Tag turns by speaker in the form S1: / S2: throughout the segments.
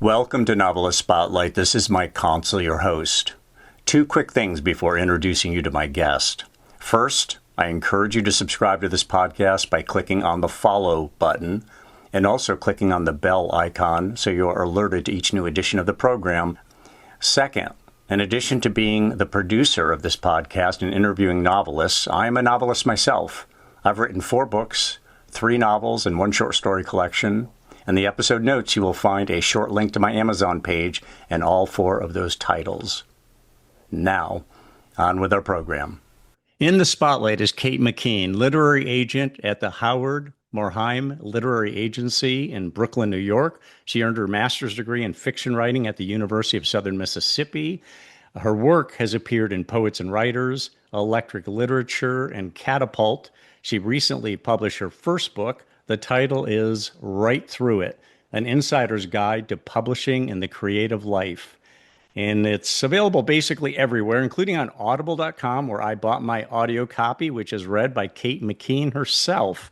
S1: Welcome to Novelist Spotlight. This is Mike Consol, your host. Two quick things before introducing you to my guest. First, I encourage you to subscribe to this podcast by clicking on the follow button and also clicking on the bell icon so you are alerted to each new edition of the program. Second, in addition to being the producer of this podcast and interviewing novelists, I am a novelist myself. I've written 4 books, 3 novels, and 1 short story collection. In the episode notes, you will find a short link to my Amazon page and all 4 of those titles. Now, on with our program. In the spotlight is Kate McKean, literary agent at the Howard Morhaim Literary Agency in Brooklyn, New York. She earned her master's degree in fiction writing at the University of Southern Mississippi. Her work has appeared in Poets and Writers, Electric Literature, and Catapult. She recently published her first book. The title is Right Through It, An Insider's Guide to Publishing in the Creative Life. And it's available basically everywhere, including on audible.com, where I bought my audio copy, which is read by Kate McKean herself.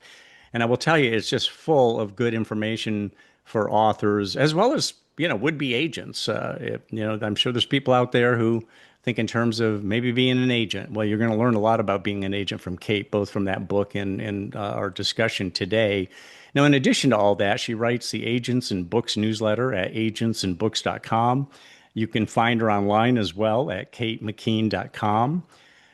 S1: And I will tell you, it's just full of good information for authors, as well as, would-be agents. I'm sure there's people out there who think in terms of maybe being an agent. Well, you're going to learn a lot about being an agent from Kate, both from that book and our discussion today. Now, in addition to all that, she writes the Agents and Books newsletter at agentsandbooks.com. You can find her online as well at katemckean.com.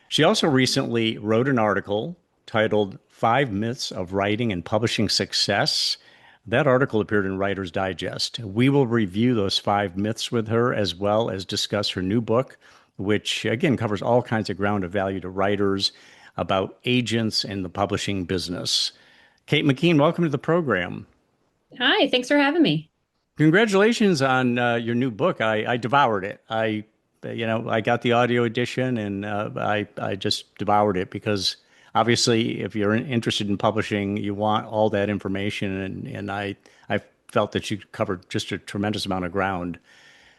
S1: She also recently wrote an article titled 5 Myths of Writing and Publishing Success. That article appeared in Writer's Digest. We will review those 5 myths with her, as well as discuss her new book, which, again, covers all kinds of ground of value to writers about agents and the publishing business. Kate McKean, welcome to the program.
S2: Hi, thanks for having me.
S1: Congratulations on your new book. I devoured it. I got the audio edition, and I just devoured it because obviously, if you're interested in publishing, you want all that information, and I felt that you covered just a tremendous amount of ground.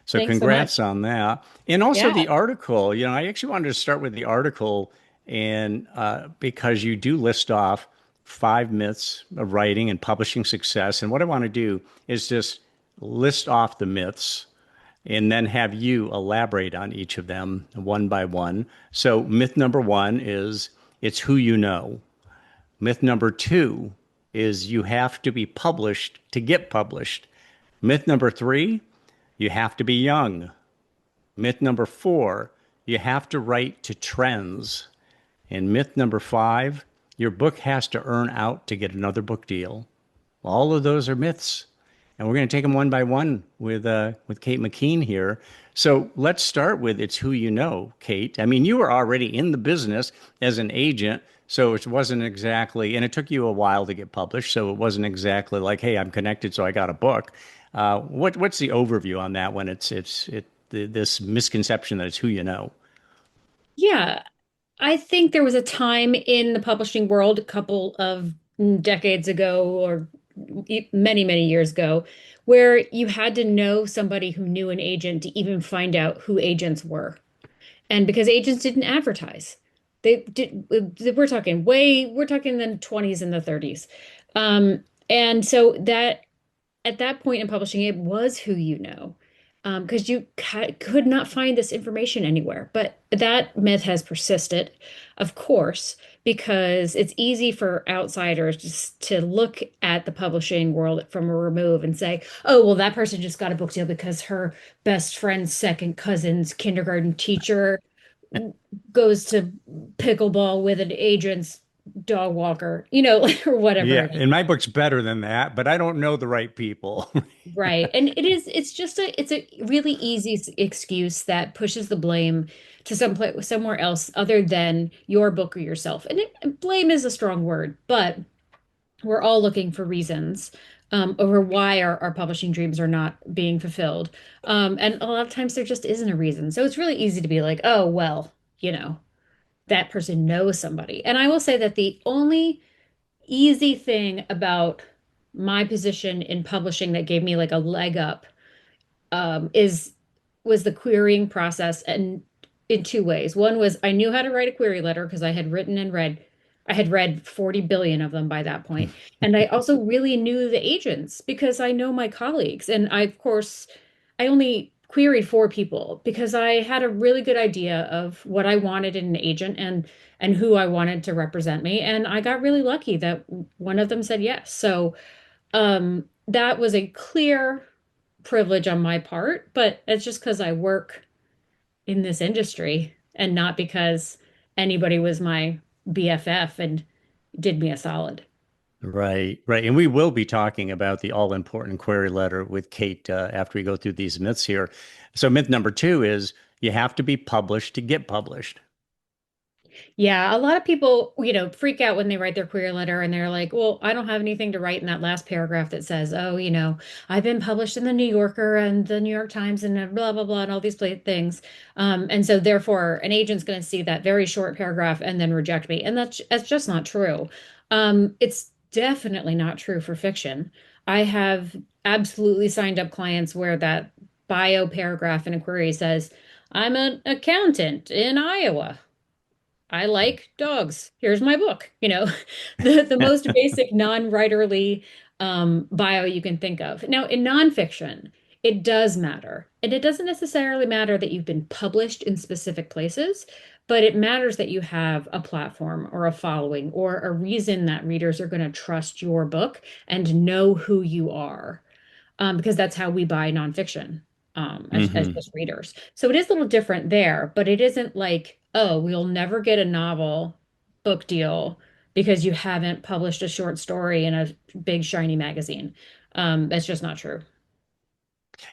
S1: So
S2: Thanks so
S1: congrats
S2: much.
S1: on that. And also
S2: Yeah.
S1: the article, I actually wanted to start with the article and because you do list off 5 myths of writing and publishing success. And what I want to do is just list off the myths and then have you elaborate on each of them one by one. So myth number 1 is it's who you know. Myth number 2 is you have to be published to get published. Myth number 3, you have to be young. Myth number 4, you have to write to trends. And myth number 5, your book has to earn out to get another book deal. All of those are myths. And we're going to take them one by one with Kate McKean here. So let's start with it's who you know, Kate. I mean, you were already in the business as an agent, so it wasn't exactly, and it took you a while to get published, so it wasn't exactly like, hey, I'm connected, so I got a book. What's the overview on that when it's this misconception that it's who you know?
S2: Yeah. I think there was a time in the publishing world a couple of decades ago or many, many years ago where you had to know somebody who knew an agent to even find out who agents were. And because agents didn't advertise, they did, we're talking the 20s and the 30s. And so that at that point in publishing, it was who you know, because you could not find this information anywhere. But that myth has persisted, of course, because it's easy for outsiders just to look at the publishing world from a remove and say, oh, well, that person just got a book deal because her best friend's second cousin's kindergarten teacher goes to pickleball with an agent's dog walker, or whatever
S1: Yeah,
S2: it is.
S1: and my book's better than that, but I don't know the right people.
S2: Right. And it's a really easy excuse that pushes the blame to somewhere else other than your book or yourself. And blame is a strong word, but we're all looking for reasons over why our publishing dreams are not being fulfilled. And a lot of times there just isn't a reason. So it's really easy to be like, oh, well, that person knows somebody. And I will say that the only easy thing about my position in publishing that gave me like a leg up is was the querying process, and in 2 ways. One was I knew how to write a query letter because I had read 40 billion of them by that point. And I also really knew the agents because I know my colleagues. And I, of course, I only queried four people because I had a really good idea of what I wanted in an agent and who I wanted to represent me. And I got really lucky that one of them said yes. So that was a clear privilege on my part, but it's just because I work in this industry and not because anybody was my BFF and did me a solid.
S1: Right, right. And we will be talking about the all-important query letter with Kate after we go through these myths here. So myth number two is you have to be published to get published.
S2: Yeah, a lot of people, freak out when they write their query letter and they're like, well, I don't have anything to write in that last paragraph that says, oh, I've been published in the New Yorker and the New York Times and blah, blah, blah, and all these things. And so therefore, an agent's going to see that very short paragraph and then reject me. And that's just not true. It's definitely not true for fiction. I have absolutely signed up clients where that bio paragraph in a query says, I'm an accountant in Iowa. I like dogs. Here's my book. The most basic non-writerly bio you can think of. Now, in nonfiction, it does matter. And it doesn't necessarily matter that you've been published in specific places, but it matters that you have a platform or a following or a reason that readers are going to trust your book and know who you are, because that's how we buy nonfiction, as
S1: Hmm.
S2: just readers. So it is a little different there, but it isn't like, oh, we'll never get a novel book deal because you haven't published a short story in a big shiny magazine. That's just not true.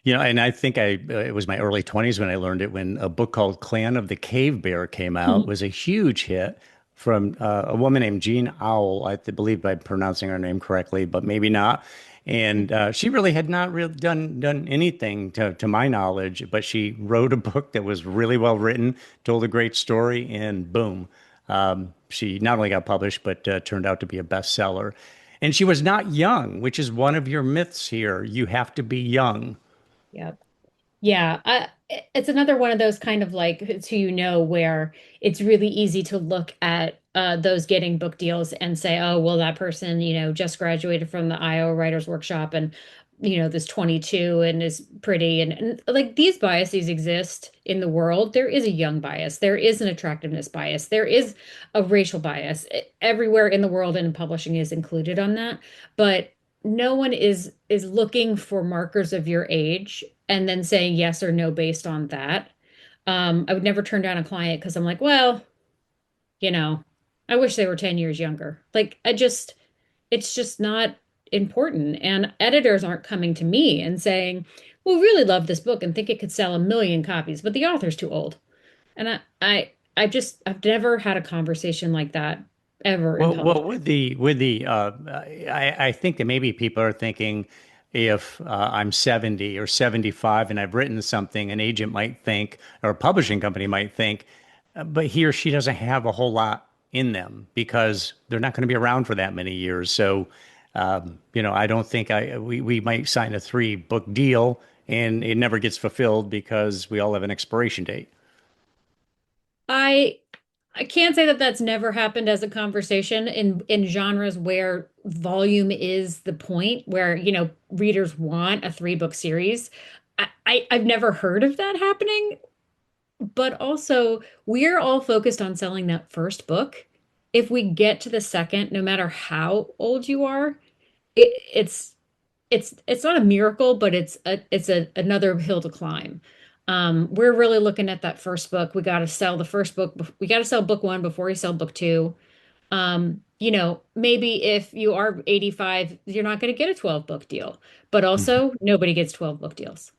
S1: And I think it was my early 20s when I learned it when a book called Clan of the Cave Bear came out. It
S2: Mhm.
S1: was a huge hit from a woman named Jean Owl. Believe I'm pronouncing her name correctly, but maybe not. And she really had not really done anything to my knowledge, but she wrote a book that was really well written, told a great story, and boom, she not only got published but turned out to be a bestseller. And she was not young, which is one of your myths here. You have to be young.
S2: Yep. Yeah, it's another one of those kind of like it's who you know where it's really easy to look at those getting book deals and say, oh, well, that person, just graduated from the Iowa Writers Workshop and, this 22 and is pretty. And like these biases exist in the world. There is a young bias. There is an attractiveness bias. There is a racial bias. Everywhere in the world and in publishing is included on that. But no one is looking for markers of your age and then saying yes or no based on that. I would never turn down a client because I'm like, well, you know, I wish they were 10 years younger. Like, it's just not important. And editors aren't coming to me and saying, we really love this book and think it could sell 1 million copies, but the author's too old. And I've never had a conversation like that ever in
S1: Well,
S2: publishing.
S1: I think that maybe people are thinking if I'm 70 or 75 and I've written something, an agent might think, or a publishing company might think, but he or she doesn't have a whole lot in them because they're not going to be around for that many years. So, I don't think we might sign a 3 book deal and it never gets fulfilled because we all have an expiration date.
S2: I I can't say that that's never happened as a conversation in genres where volume is the point, where, readers want a 3 book series. I've never heard of that happening, but also we're all focused on selling that first book. If we get to the second, no matter how old you are, it's it's not a miracle, but it's another hill to climb. We're really looking at that first book. We got to sell the first book. We got to sell book one before we sell book two. Maybe if you are 85, you're not going to get a 12 book deal, but also nobody gets 12 book deals.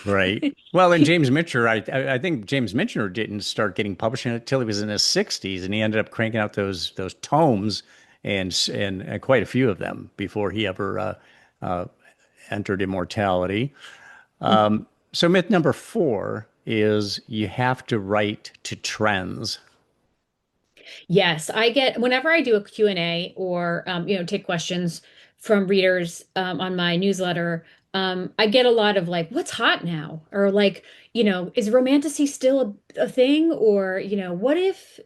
S1: Right. Well, and James Mitchell, I think James Mitchell didn't start getting publishing until he was in his 60s, and he ended up cranking out those tomes and quite a few of them before he ever uh, entered immortality. So myth number four is you have to write to trends.
S2: Yes, I get whenever I do a Q&A or take questions from readers on my newsletter, I get a lot of like, what's hot now? Or like, is romantasy still a thing? Or, what if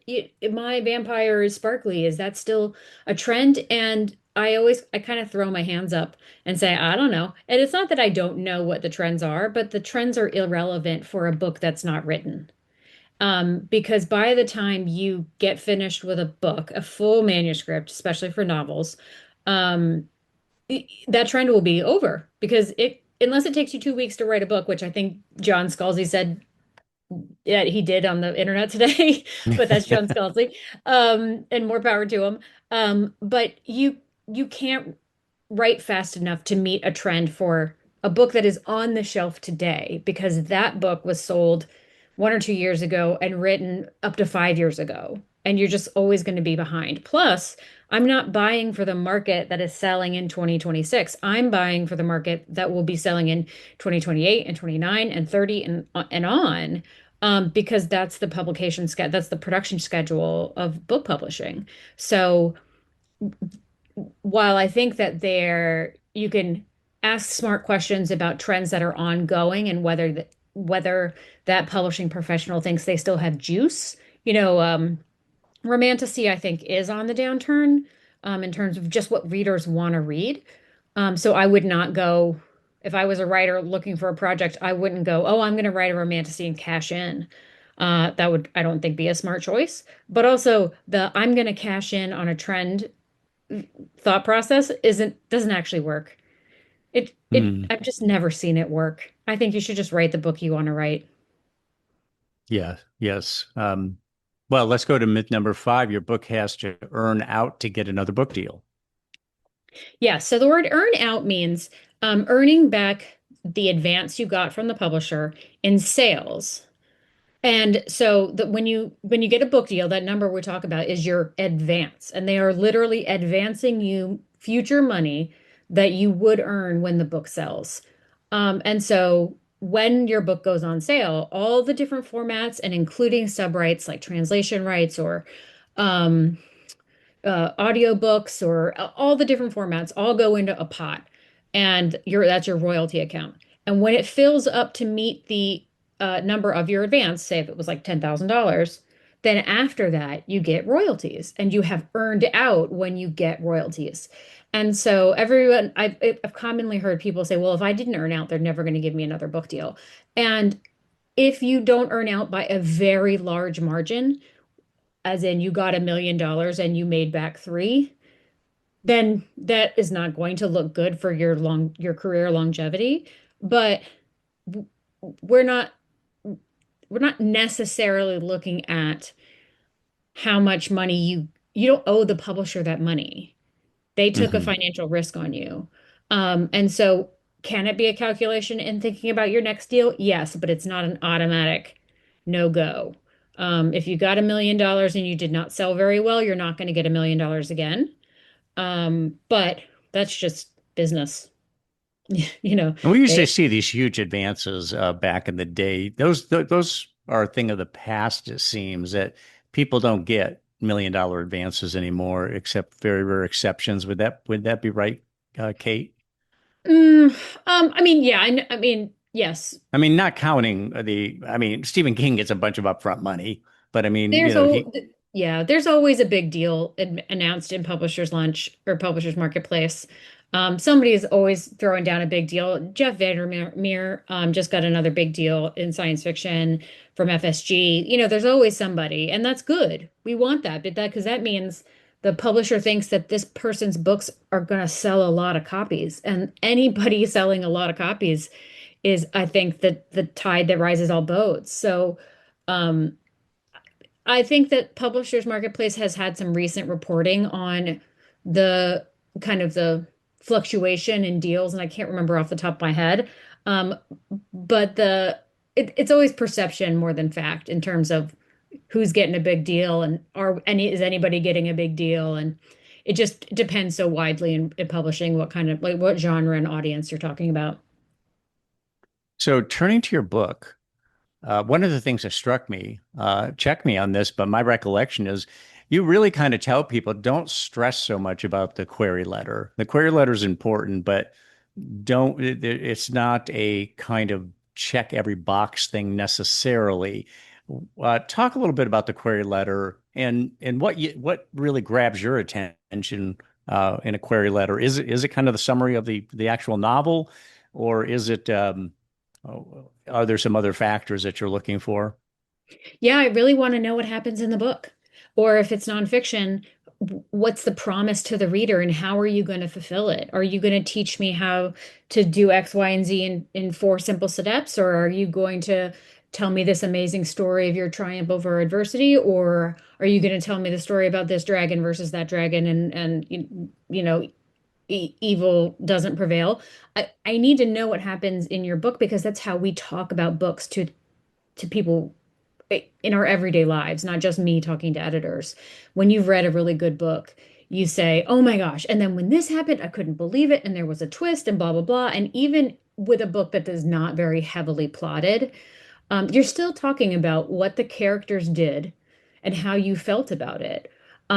S2: my vampire is sparkly? Is that still a trend? And I kind of throw my hands up and say, I don't know. And it's not that I don't know what the trends are, but the trends are irrelevant for a book that's not written. Because by the time you get finished with a book, a full manuscript, especially for novels, um, that trend will be over because unless it takes you 2 weeks to write a book, which I think John Scalzi said that he did on the internet today, but that's John Scalzi, and more power to him. But you can't write fast enough to meet a trend for a book that is on the shelf today because that book was sold 1 or 2 years ago and written up to 5 years ago. And you're just always going to be behind. Plus, I'm not buying for the market that is selling in 2026. I'm buying for the market that will be selling in 2028 and 29 and 30 and on. Because that's the that's the production schedule of book publishing. So while I think that you can ask smart questions about trends that are ongoing and whether that publishing professional thinks they still have juice, romantasy I think is on the downturn in terms of just what readers want to read. So I would not go if I was a writer looking for a project, I wouldn't go, oh, I'm going to write a romantasy and cash in. That would, I don't think, be a smart choice. But also the I'm going to cash in on a trend thought process doesn't actually work.
S1: Hmm.
S2: I've just never seen it work. I think you should just write the book you want to write.
S1: Yeah, yes. Well, let's go to myth number 5. Your book has to earn out to get another book deal.
S2: Yeah, so the word earn out means earning back the advance you got from the publisher in sales. And so when you get a book deal, that number we talk about is your advance, and they are literally advancing you future money that you would earn when the book sells. And so when your book goes on sale, all the different formats and including sub rights like translation rights or um, audiobooks or all the different formats all go into a pot, and that's your royalty account. And when it fills up to meet the number of your advance, say if it was like $10,000, then after that you get royalties, and you have earned out when you get royalties. And so I've commonly heard people say, well, if I didn't earn out, they're never going to give me another book deal. And if you don't earn out by a very large margin, as in you got $1 million and you made back three, then that is not going to look good for your career longevity. But we're not we're not necessarily looking at how much money you don't owe the publisher that money. They took a
S1: Hmm.
S2: financial risk on you. And so can it be a calculation in thinking about your next deal? Yes, but it's not an automatic no go. If you got $1 million and you did not sell very well, you're not going to get $1 million again. But that's just business. You know,
S1: And we used to
S2: they
S1: see these huge advances back in the day. Those are a thing of the past, it seems, that people don't get $1 million advances anymore, except very rare exceptions. Would that be right, Kate?
S2: Mm, I mean, yeah, I mean, yes.
S1: I mean, not counting I mean, Stephen King gets a bunch of upfront money, but I mean,
S2: There's a
S1: he.
S2: yeah, there's always a big deal announced in Publishers Lunch or Publishers Marketplace. Somebody is always throwing down a big deal. Jeff Vandermeer just got another big deal in science fiction from FSG. There's always somebody, and that's good. We want that, but that because that means the publisher thinks that this person's books are going to sell a lot of copies, and anybody selling a lot of copies is, I think, the tide that rises all boats. So. Um, I think that Publishers Marketplace has had some recent reporting on the kind of the fluctuation in deals, and I can't remember off the top of my head. Um, but it's always perception more than fact in terms of who's getting a big deal and is anybody getting a big deal, and it just depends so widely in publishing what kind of like what genre and audience you're talking about.
S1: So turning to your book, one of the things that struck me, check me on this, but my recollection is you really kind of tell people don't stress so much about the query letter. The query letter is important, but it's not a kind of check every box thing necessarily. Talk a little bit about the query letter and what really grabs your attention in a query letter? Is it kind of the summary of the actual novel, or is it are there some other factors that you're looking for?
S2: Yeah, I really want to know what happens in the book. Or if it's nonfiction, what's the promise to the reader and how are you going to fulfill it? Are you going to teach me how to do X, Y, and Z in four simple steps? Or are you going to tell me this amazing story of your triumph over adversity? Or are you going to tell me the story about this dragon versus that dragon and you know, evil doesn't prevail? I need to know what happens in your book because that's how we talk about books to people in our everyday lives, not just me talking to editors. When you've read a really good book, you say, "Oh my gosh." And then when this happened, I couldn't believe it. And there was a twist and blah, blah, blah. And even with a book that is not very heavily plotted, you're still talking about what the characters did and how you felt about it,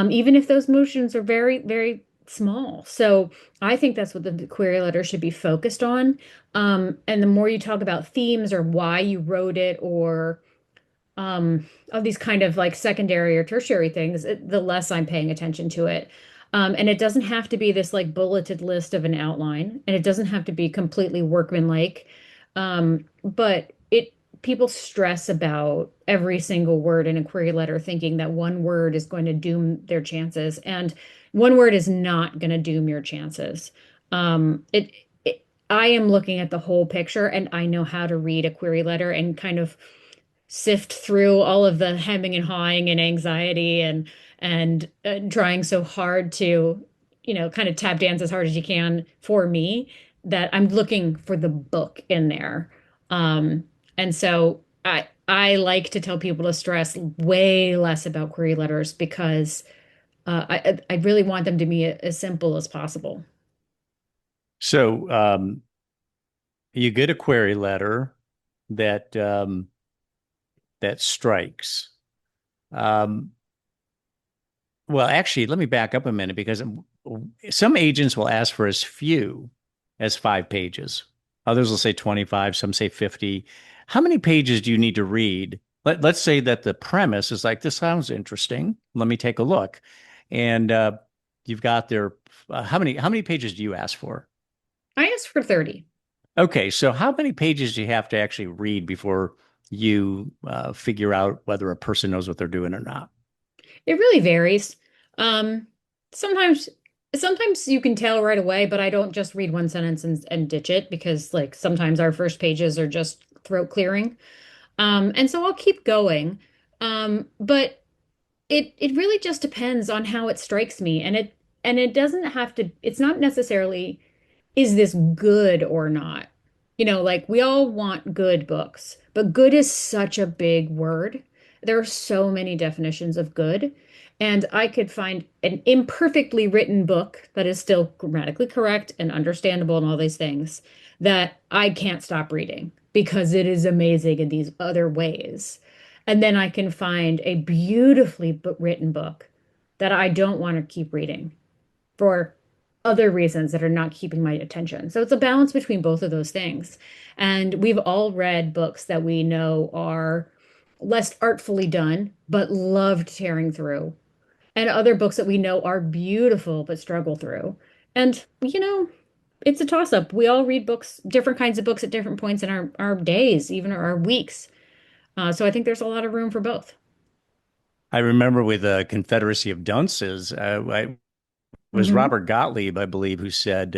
S2: even if those motions are very, very small. So I think that's what the query letter should be focused on. And the more you talk about themes or why you wrote it or of these kind of like secondary or tertiary things, the less I'm paying attention to it. And it doesn't have to be this like bulleted list of an outline, and it doesn't have to be completely workmanlike. But it people stress about every single word in a query letter, thinking that one word is going to doom their chances, and one word is not going to doom your chances. I am looking at the whole picture, and I know how to read a query letter and kind of sift through all of the hemming and hawing and anxiety and trying so hard to, kind of tap dance as hard as you can for me that I'm looking for the book in there. And so I like to tell people to stress way less about query letters because I really want them to be as simple as possible.
S1: So you get a query letter that that strikes. Um, well, actually, let me back up a minute because some agents will ask for as few as 5 pages. Others will say 25, some say 50. How many pages do you need to read? Let's say that the premise is like, this sounds interesting. Let me take a look. And you've got there, how many pages do you ask for?
S2: I asked for 30.
S1: Okay, so how many pages do you have to actually read before you figure out whether a person knows what they're doing or not?
S2: It really varies. Um, sometimes sometimes you can tell right away, but I don't just read one sentence and ditch it because like sometimes our first pages are just throat clearing. And so I'll keep going. But it really just depends on how it strikes me. And it doesn't have to, it's not necessarily is this good or not? Like we all want good books, but good is such a big word. There are so many definitions of good. And I could find an imperfectly written book that is still grammatically correct and understandable and all these things that I can't stop reading because it is amazing in these other ways. And then I can find a beautifully written book that I don't want to keep reading for other reasons that are not keeping my attention. So it's a balance between both of those things. And we've all read books that we know are less artfully done, but loved tearing through, and other books that we know are beautiful but struggle through. And, it's a toss-up. We all read books, different kinds of books at different points in our days, even our weeks. So I think there's a lot of room for both.
S1: I remember with the Confederacy of Dunces, it was
S2: Hmm.
S1: Robert Gottlieb, I believe, who said,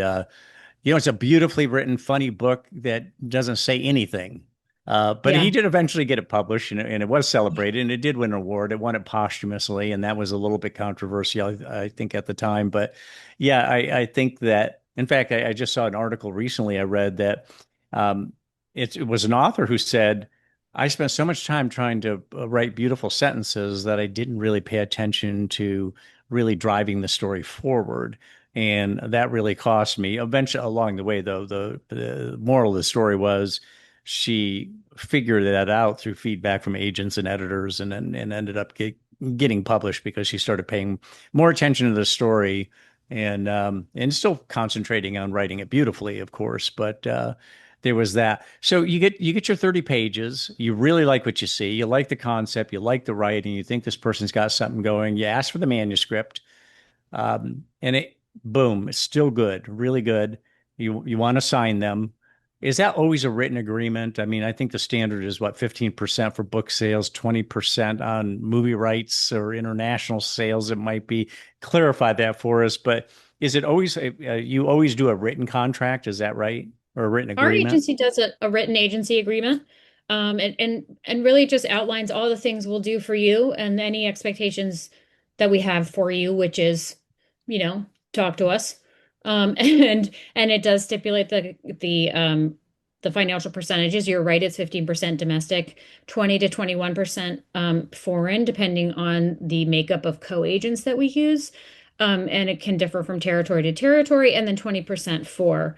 S1: it's a beautifully written, funny book that doesn't say anything. But he
S2: Yeah.
S1: did eventually get it published, and it was celebrated, and it did win an award. It won it posthumously, and that was a little bit controversial, I think, at the time. But yeah, I think that, in fact, I just saw an article recently I read that um, it was an author who said, I spent so much time trying to write beautiful sentences that I didn't really pay attention to really driving the story forward. And that really cost me. Eventually, along the way, though, the moral of the story was she figured that out through feedback from agents and editors, and ended up getting published because she started paying more attention to the story and still concentrating on writing it beautifully, of course. But there was that. So you get your 30 pages. You really like what you see. You like the concept. You like the writing. You think this person's got something going. You ask for the manuscript. And boom, it's still good, really good. You want to sign them. Is that always a written agreement? I mean, I think the standard is what, 15% for book sales, 20% on movie rights or international sales, it might be. Clarify that for us. But is it always, you always do a written contract? Is that right? Or a written
S2: Our
S1: agreement?
S2: agency does a written agency agreement, and really just outlines all the things we'll do for you and any expectations that we have for you, which is, you know, talk to us. And it does stipulate the financial percentages. You're right, it's 15% domestic, 20 to 21% foreign, depending on the makeup of co-agents that we use. And it can differ from territory to territory, and then 20% for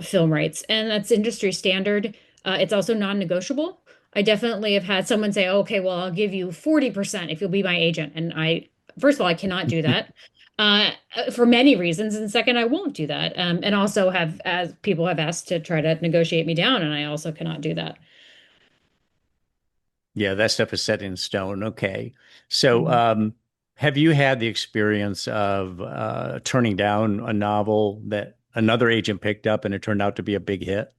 S2: film rights, and that's industry standard. It's also non-negotiable. I definitely have had someone say, "Okay, well, I'll give you 40% if you'll be my agent." And first of all, I cannot do that for many reasons, and second, I won't do that. And also have, as people have asked to try to negotiate me down, and I also cannot do that.
S1: Yeah, that stuff is set in stone. Okay. So,
S2: Mhm.
S1: have you had the experience of turning down a novel that another agent picked up and it turned out to be a big hit?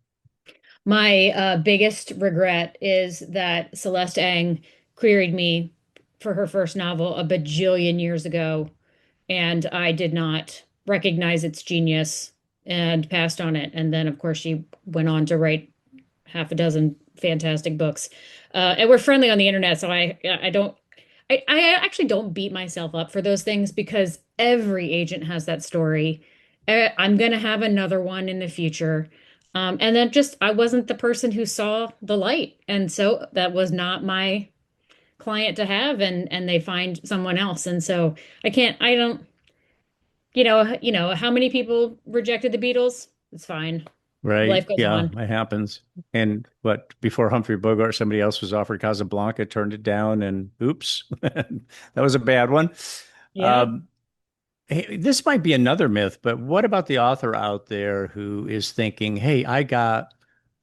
S2: My biggest regret is that Celeste Ng queried me for her first novel a bajillion years ago, and I did not recognize its genius and passed on it. And then, of course, she went on to write half a dozen fantastic books. And we're friendly on the internet, so I don't I actually don't beat myself up for those things because every agent has that story. I'm gonna have another one in the future. And then just I wasn't the person who saw the light, and so that was not my client to have, and they find someone else, and so I don't. How many people rejected the Beatles? It's fine.
S1: Right.
S2: Life goes
S1: Yeah,
S2: on.
S1: it happens. And what, before Humphrey Bogart, somebody else was offered Casablanca, turned it down, and oops, that was a bad one.
S2: Yeah.
S1: Um, Hey, this might be another myth, but what about the author out there who is thinking, hey, I got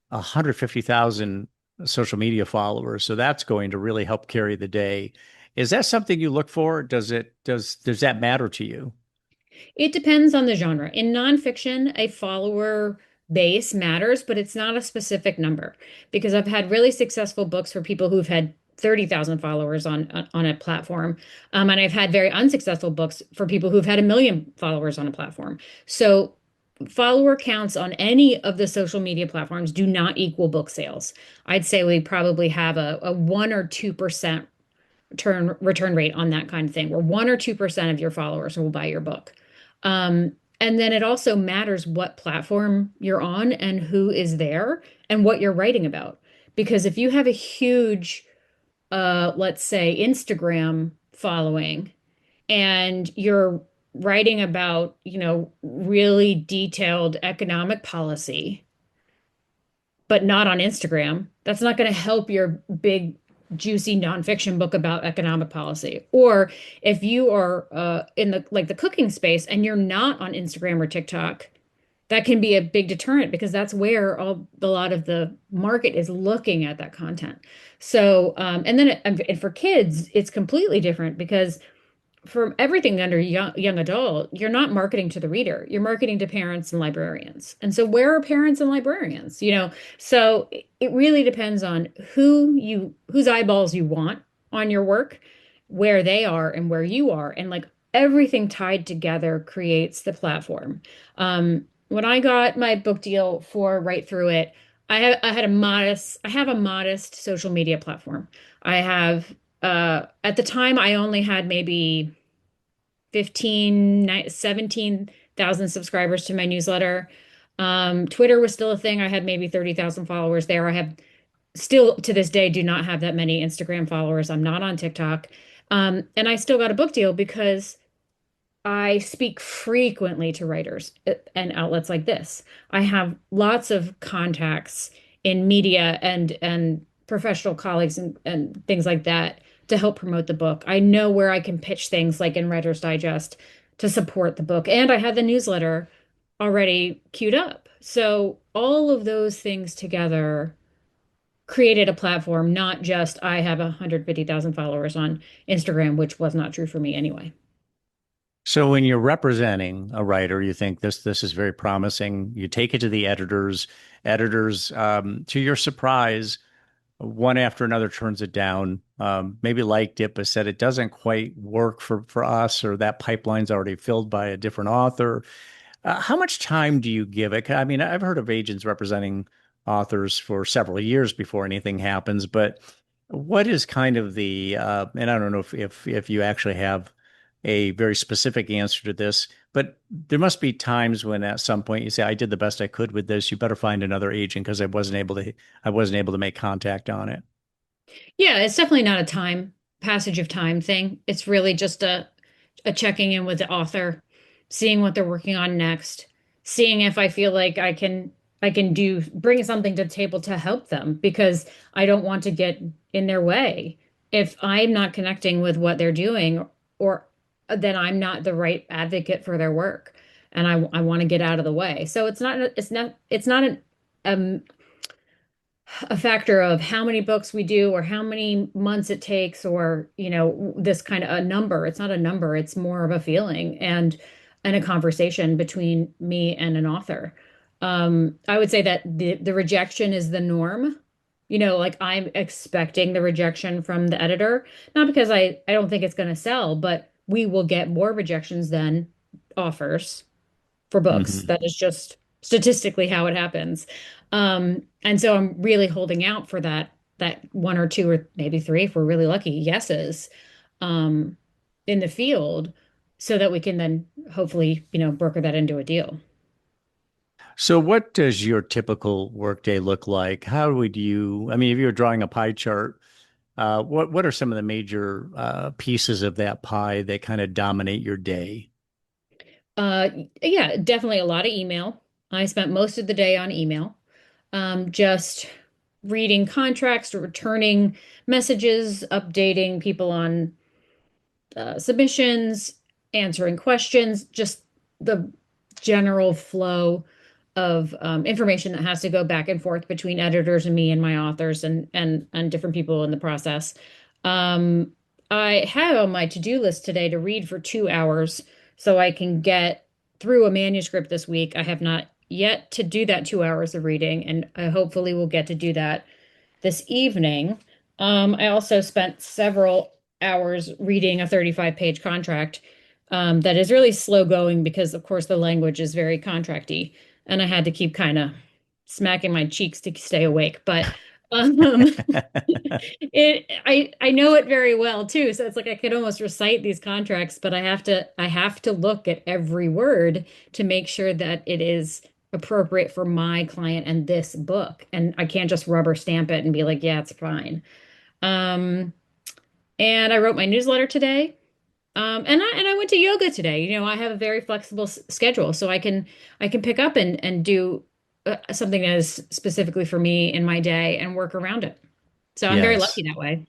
S1: 150,000 social media followers, so that's going to really help carry the day. Is that something you look for? Does that matter to you?
S2: It depends on the genre. In nonfiction, a follower base matters, but it's not a specific number because I've had really successful books for people who've had 30,000 followers on a platform. And I've had very unsuccessful books for people who've had 1 million followers on a platform. So follower counts on any of the social media platforms do not equal book sales. I'd say we probably have a 1 or 2% turn return rate on that kind of thing, where 1 or 2% of your followers will buy your book. And then it also matters what platform you're on and who is there and what you're writing about. Because if you have a huge, let's say, Instagram following and you're writing about, really detailed economic policy, but not on Instagram, that's not going to help your big, juicy nonfiction book about economic policy. Or if you are in the cooking space and you're not on Instagram or TikTok, that can be a big deterrent because that's where a lot of the market is looking at that content. So, and for kids, it's completely different because for everything under young adult, you're not marketing to the reader. You're marketing to parents and librarians. And so where are parents and librarians? So it really depends on whose eyeballs you want on your work, where they are and where you are. And like everything tied together creates the platform. When I got my book deal for Right Through It, I have a modest social media platform. I have at the time I only had maybe 17,000 subscribers to my newsletter. Twitter was still a thing. I had maybe 30,000 followers there. I have still to this day do not have that many Instagram followers. I'm not on TikTok. And I still got a book deal because I speak frequently to writers and outlets like this. I have lots of contacts in media and professional colleagues and things like that to help promote the book. I know where I can pitch things like in Writer's Digest to support the book. And I had the newsletter already queued up. So all of those things together created a platform, not just I have 150,000 followers on Instagram, which was not true for me anyway.
S1: So when you're representing a writer, you think this is very promising. You take it to the editors. Editors, to your surprise, one after another turns it down. Maybe liked it, but said it doesn't quite work for us, or that pipeline's already filled by a different author. How much time do you give it? I mean, I've heard of agents representing authors for several years before anything happens, but what is kind of and I don't know if you actually have a very specific answer to this, but there must be times when at some point you say, I did the best I could with this. You better find another agent because I wasn't able to make contact on it.
S2: Yeah, it's definitely not a passage of time thing. It's really just a checking in with the author, seeing what they're working on next, seeing if I feel like I can do bring something to the table to help them because I don't want to get in their way. If I'm not connecting with what they're doing, or then I'm not the right advocate for their work, and I want to get out of the way. So it's not a factor of how many books we do or how many months it takes or this kind of a number. It's not a number, it's more of a feeling and a conversation between me and an author. I would say that the rejection is the norm. Like I'm expecting the rejection from the editor, not because I don't think it's going to sell, but we will get more rejections than offers for books.
S1: Hmm.
S2: That is just statistically how it happens. And so I'm really holding out for that one or two or maybe three, if we're really lucky, yeses um, in the field, so that we can then hopefully, broker that into a deal.
S1: So what does your typical workday look like? How would I mean, if you were drawing a pie chart, what are some of the major pieces of that pie that kind of dominate your day?
S2: Uh, yeah, definitely a lot of email. I spent most of the day on email, just reading contracts, returning messages, updating people on submissions, answering questions, just the general flow of information that has to go back and forth between editors and me and my authors and different people in the process. Um, I have on my to-do list today to read for 2 hours so I can get through a manuscript this week. I have not yet to do that 2 hours of reading, and I hopefully will get to do that this evening. I also spent several hours reading a 35-page contract that is really slow going because, of course, the language is very contracty, and I had to keep kind of smacking my cheeks to stay awake. But um, I know it very well too, so it's like I could almost recite these contracts, but I have to look at every word to make sure that it is appropriate for my client and this book. And I can't just rubber stamp it and be like, yeah, it's fine. Um, and I wrote my newsletter today. And I went to yoga today. I have a very flexible schedule, so I can pick up and do something that is specifically for me in my day and work around it. So I'm very
S1: Yes.
S2: lucky that way.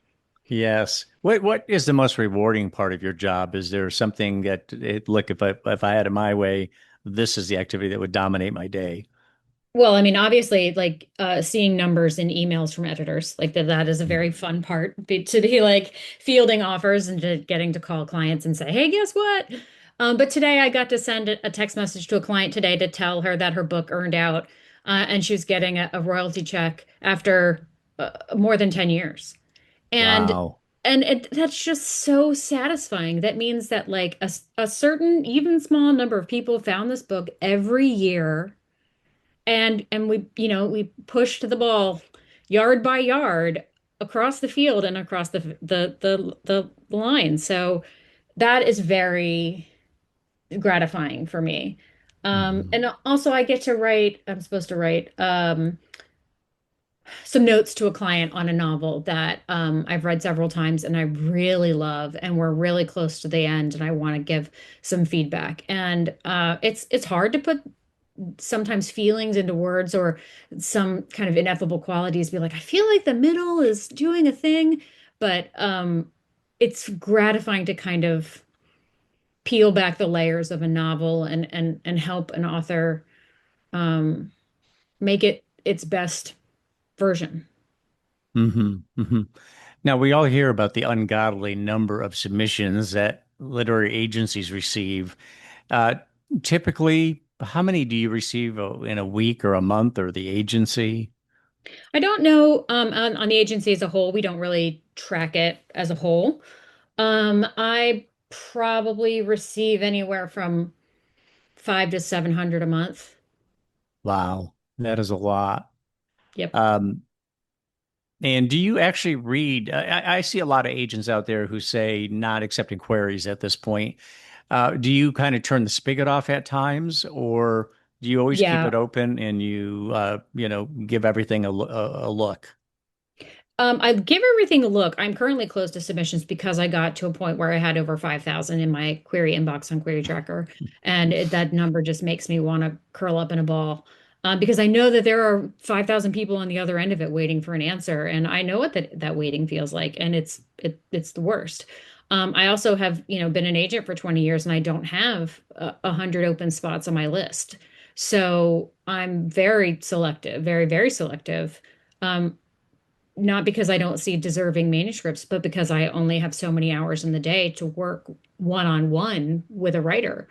S1: Yes. What is the most rewarding part of your job? Is there something look, if I had it my way, this is the activity that would dominate my day?
S2: Well, I mean, obviously, like seeing numbers in emails from editors, like that is a very fun part to be like fielding offers and to getting to call clients and say, "Hey, guess what?" But today I got to send a text message to a client today to tell her that her book earned out, and she was getting a royalty check after more than 10 years. And
S1: Wow.
S2: that's just so satisfying. That means that like a certain, even small number of people found this book every year and we pushed the ball yard by yard across the field and across the line. So that is very gratifying for me.
S1: Mhm.
S2: And also I get to write, I'm supposed to write some notes to a client on a novel that I've read several times and I really love, and we're really close to the end, and I want to give some feedback. And it's hard to put sometimes feelings into words or some kind of ineffable qualities. Be like, I feel like the middle is doing a thing, but it's gratifying to kind of peel back the layers of a novel and help an author um, make it its best version.
S1: Hmm. Hmm. Now we all hear about the ungodly number of submissions that literary agencies receive. Uh, Typically, how many do you receive in a week or a month or the agency?
S2: I don't know, on the agency as a whole, we don't really track it as a whole. I probably receive anywhere from 5 to 700 a month.
S1: Wow, that is a lot.
S2: Yep.
S1: Um, and do you actually read? I see a lot of agents out there who say not accepting queries at this point. Do you kind of turn the spigot off at times, or do you always keep
S2: Yeah.
S1: it open and give everything a look?
S2: I give everything a look. I'm currently close to submissions because I got to a point where I had over 5,000 in my query inbox on Query Tracker. And that number just makes me want to curl up in a ball. Because I know that there are 5,000 people on the other end of it waiting for an answer. And I know what that waiting feels like. And it's the worst. I also have, been an agent for 20 years and I don't have 100 open spots on my list. So I'm very selective, very, very selective. Um, not because I don't see deserving manuscripts, but because I only have so many hours in the day to work one-on-one with a writer.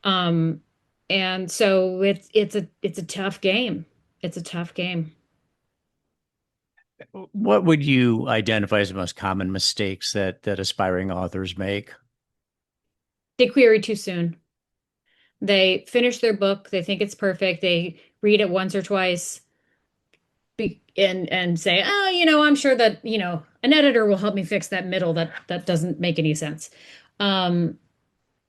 S2: Um, and so it's a tough game. It's a tough game.
S1: What would you identify as the most common mistakes that aspiring authors make?
S2: They query too soon. They finish their book, they think it's perfect, they read it once or twice and say, "Oh, I'm sure that, an editor will help me fix that middle that doesn't make any sense." Um,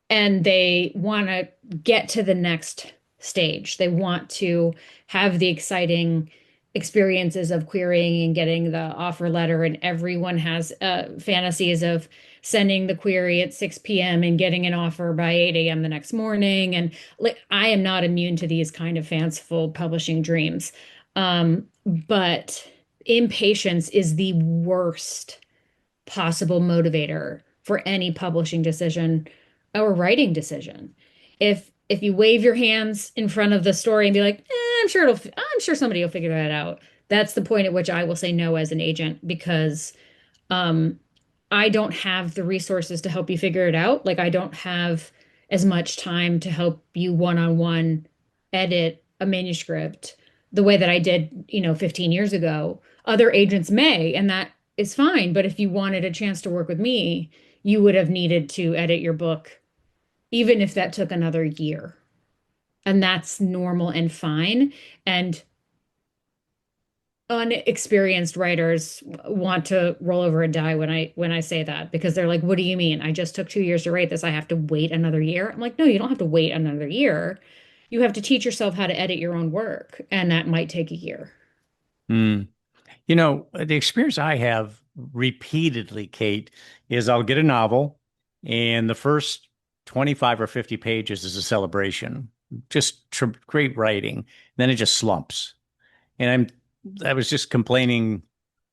S2: and they want to get to the next stage. They want to have the exciting experiences of querying and getting the offer letter, and everyone has fantasies of sending the query at 6 p.m. and getting an offer by 8 a.m. the next morning. And like, I am not immune to these kind of fanciful publishing dreams. But impatience is the worst possible motivator for any publishing decision or writing decision. If you wave your hands in front of the story and be like, I'm sure somebody will figure that out. That's the point at which I will say no as an agent because um, I don't have the resources to help you figure it out. Like I don't have as much time to help you one-on-one edit a manuscript the way that I did, 15 years ago. Other agents may, and that is fine. But if you wanted a chance to work with me, you would have needed to edit your book, even if that took another year. And that's normal and fine. And unexperienced writers want to roll over and die when I say that because they're like, "What do you mean? I just took 2 years to write this. I have to wait another year." I'm like, "No, you don't have to wait another year. You have to teach yourself how to edit your own work, and that might take a year."
S1: Hmm. The experience I have repeatedly, Kate, is I'll get a novel and the first 25 or 50 pages is a celebration, just great writing. Then it just slumps. And I was just complaining.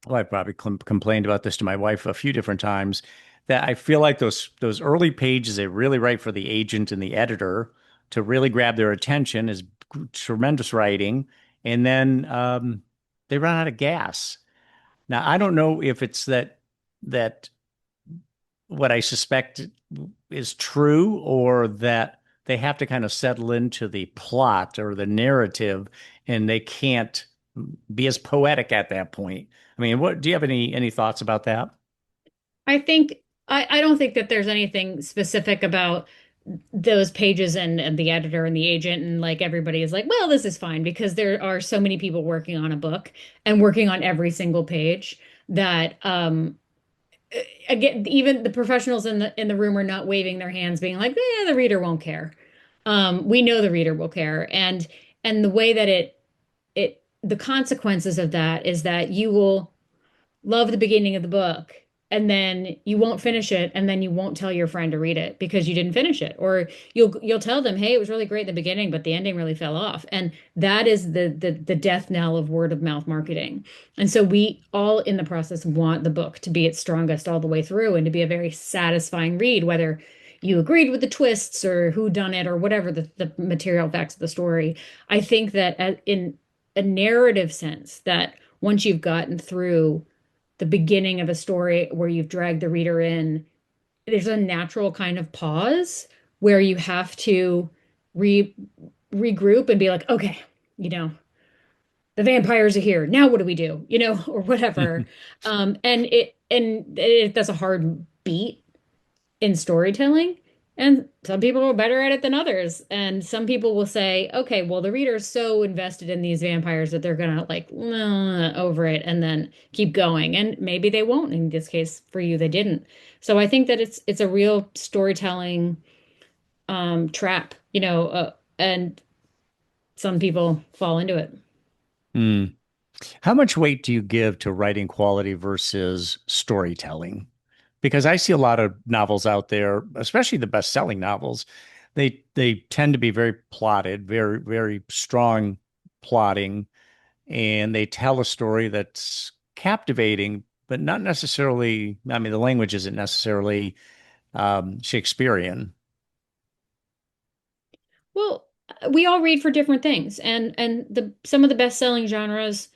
S1: Well, I probably complained about this to my wife a few different times that I feel like those early pages they really write for the agent and the editor to really grab their attention is tremendous writing, and then they run out of gas. Now, I don't know if it's that what I suspect is true or that they have to kind of settle into the plot or the narrative and they can't be as poetic at that point. I mean, what do you have any thoughts about that?
S2: I think I don't think that there's anything specific about those pages and the editor and the agent and like everybody is like, well, this is fine because there are so many people working on a book and working on every single page that again, even the professionals in the room are not waving their hands, being like, the reader won't care. We know the reader will care, and the way that the consequences of that is that you will love the beginning of the book and then you won't finish it and then you won't tell your friend to read it because you didn't finish it or you'll tell them, hey, it was really great in the beginning but the ending really fell off, and that is the death knell of word of mouth marketing. And so we all in the process want the book to be its strongest all the way through and to be a very satisfying read, whether you agreed with the twists or who done it or whatever the material facts of the story. I think that in a narrative sense, that once you've gotten through the beginning of a story where you've dragged the reader in there's a natural kind of pause where you have to re regroup and be like, okay, you know, the vampires are here. Now what do we do? Or whatever. That's a hard beat in storytelling. And some people are better at it than others. And some people will say, okay, well, the reader is so invested in these vampires that they're gonna like over it and then keep going. And maybe they won't. In this case, for you, they didn't. So I think that it's a real storytelling trap, and some people fall into it.
S1: Hmm. How much weight do you give to writing quality versus storytelling? Because I see a lot of novels out there, especially the best-selling novels. They tend to be very plotted, very, very strong plotting, and they tell a story that's captivating, but not necessarily, I mean, the language isn't necessarily Shakespearean.
S2: Well, we all read for different things, and the some of the best-selling genres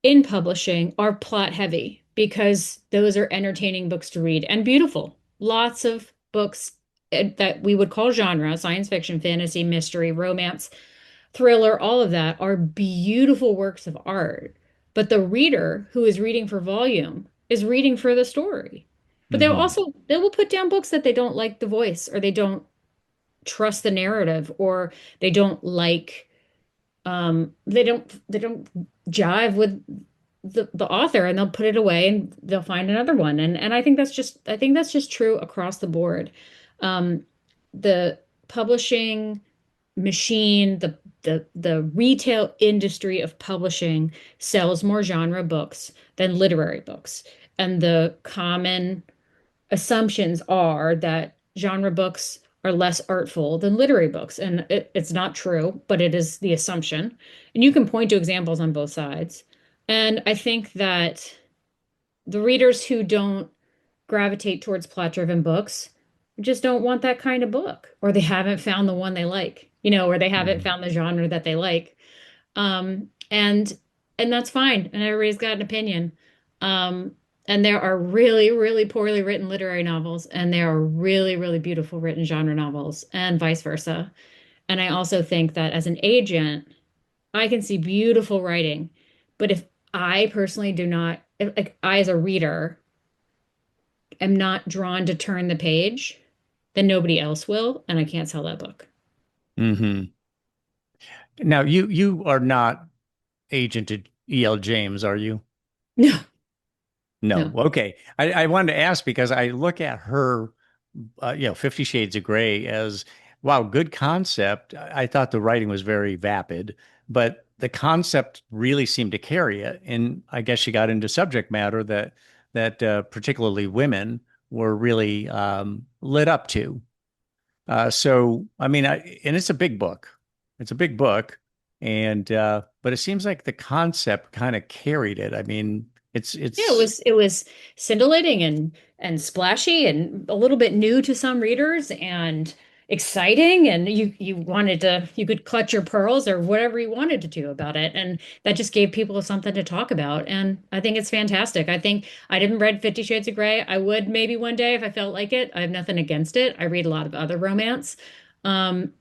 S2: in publishing are plot heavy because those are entertaining books to read and beautiful. Lots of books that we would call genre, science fiction, fantasy, mystery, romance, thriller, all of that are beautiful works of art. But the reader who is reading for volume is reading for the story. But
S1: Hmm.
S2: they will put down books that they don't like the voice or they don't trust the narrative or they don't like they don't jive with the author and they'll put it away and they'll find another one. And I think that's just true across the board. Um, the publishing machine, the retail industry of publishing sells more genre books than literary books. And the common assumptions are that genre books are less artful than literary books. And it's not true, but it is the assumption. And you can point to examples on both sides. And I think that the readers who don't gravitate towards plot-driven books just don't want that kind of book, or they haven't found the one they like, or they haven't
S1: Hmm.
S2: found the genre that they like. Um, and and that's fine. And everybody's got an opinion. Um, and there are really, really poorly written literary novels, and there are really, really beautiful written genre novels, and vice versa. And I also think that as an agent, I can see beautiful writing, but if I personally do not, if, like I as a reader am not drawn to turn the page, then nobody else will, and I can't sell that book.
S1: Hmm. Now, you are not agented E.L. James, are you?
S2: No,
S1: No.
S2: no.
S1: Okay. I wanted to ask because I look at her, 50 Shades of Grey as, wow, good concept. I thought the writing was very vapid, but the concept really seemed to carry it. And I guess she got into subject matter that particularly women were really lit up to. So, I mean, and it's a big book. It's a big book, and but it seems like the concept kind of carried it. I mean,
S2: Yeah,
S1: it's
S2: it was scintillating and splashy and a little bit new to some readers and exciting and you could clutch your pearls or whatever you wanted to do about it and that just gave people something to talk about and I think it's fantastic. I think I didn't read 50 Shades of Grey. I would maybe one day if I felt like it. I have nothing against it. I read a lot of other romance.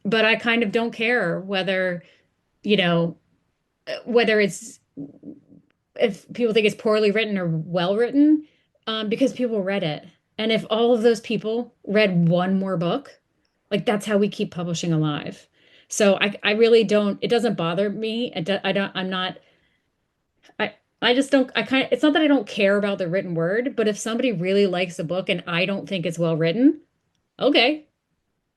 S2: But I kind of don't care you know, whether it's if people think it's poorly written or well written, because people read it. And if all of those people read one more book, like that's how we keep publishing alive. So I really don't, it doesn't bother me. I don't, I'm not, I, I just don't, it's not that I don't care about the written word, but if somebody really likes a book and I don't think it's well written, okay,